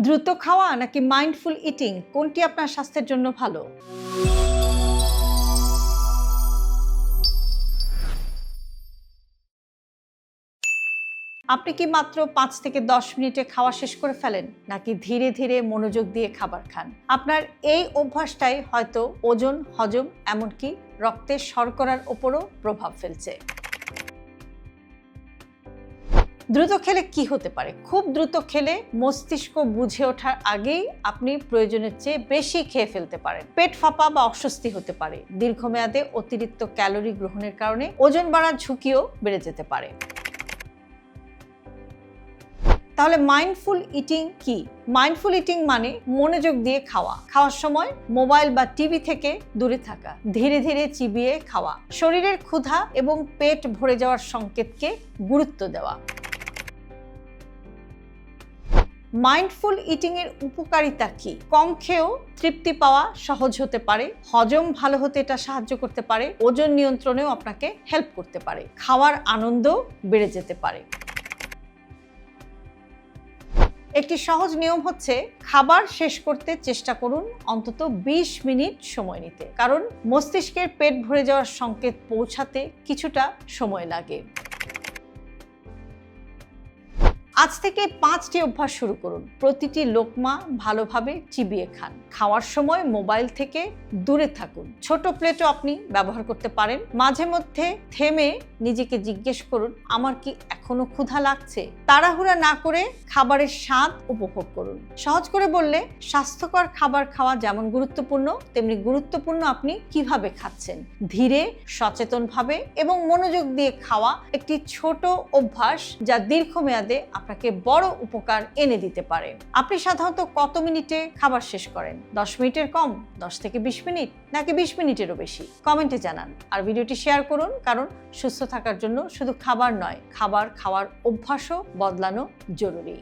দ্রুত খাওয়া নাকি মাইন্ডফুল ইটিং কোনটি আপনার স্বাস্থ্যের জন্য ভালো? আপনি কি মাত্র 5 থেকে 10 মিনিটে খাওয়া শেষ করে ফেলেন নাকি ধীরে ধীরে মনোযোগ দিয়ে খাবার খান? আপনার এই অভ্যাসটাই হয়তো ওজন, হজম, এমনকি রক্তের শর্করার উপরও প্রভাব ফেলছে। দ্রুত খেলে কি হতে পারে? খুব দ্রুত খেলে মস্তিষ্ক বুঝে ওঠার আগেই আপনি প্রয়োজনের চেয়ে বেশি খেয়ে ফেলতে পারেন। পেট ফাঁপা বা অস্বস্তি হতে পারে। দীর্ঘমেয়াদে অতিরিক্ত ক্যালোরি গ্রহণের কারণে ওজন বাড়ার ঝুঁকিও বেড়ে যেতে পারে। তাহলে মাইন্ডফুল ইটিং কি? মাইন্ডফুল ইটিং মানে মনোযোগ দিয়ে খাওয়া। খাওয়ার সময় মোবাইল বা টিভি থেকে দূরে থাকা, ধীরে ধীরে চিবিয়ে খাওয়া, শরীরের ক্ষুধা এবং পেট ভরে যাওয়ার সংকেতকে গুরুত্ব দেওয়া। মাইন্ডফুল ইটিং এর উপকারিতা কি? কম খেয়েও তৃপ্তি পাওয়া সহজ হতে পারে, হজম ভালো হতে এটা সাহায্য করতে পারে, ওজন নিয়ন্ত্রণেও আপনাকে হেল্প করতে পারে, খাওয়ার আনন্দ বেড়ে যেতে পারে। একটি সহজ নিয়ম হচ্ছে খাবার শেষ করতে চেষ্টা করুন অন্তত 20 মিনিট সময় নিতে, কারণ মস্তিষ্কের পেট ভরে যাওয়ার সংকেত পৌঁছাতে কিছুটা সময় লাগে। আজ থেকে 5টি অভ্যাস শুরু করুন। প্রতিটি লোকমা ভালোভাবে চিবিয়ে খান। খাওয়ার সময় মোবাইল থেকে দূরে থাকুন। ছোট প্লেটও আপনি ব্যবহার করতে পারেন। মাঝে মধ্যে থেমে নিজেকে জিজ্ঞেস করুন, আমার কি এখনো ক্ষুধা লাগছে? তাড়াহুড়া না করে খাবারের স্বাদ উপভোগ করুন। সহজ করে বললে, স্বাস্থ্যকর খাবার খাওয়া যেমন গুরুত্বপূর্ণ, তেমনি গুরুত্বপূর্ণ আপনি কিভাবে খাচ্ছেন। ধীরে, সচেতনভাবে এবং মনোযোগ দিয়ে খাওয়া একটি ছোট অভ্যাস যা দীর্ঘমেয়াদে আপনাকে বড় উপকার এনে দিতে পারে। আপনি সাধারণত কত মিনিটে খাবার শেষ করেন? 10 মিনিটের কম, 10 থেকে 20 মিনিট, নাকি 20 মিনিটেরও বেশি? কমেন্টে জানান। আর ভিডিওটি শেয়ার করুন, কারণ সুস্থ থাকার জন্য শুধু খাবার নয়, খাবার খাওয়ার অভ্যাসও বদলানো জরুরি।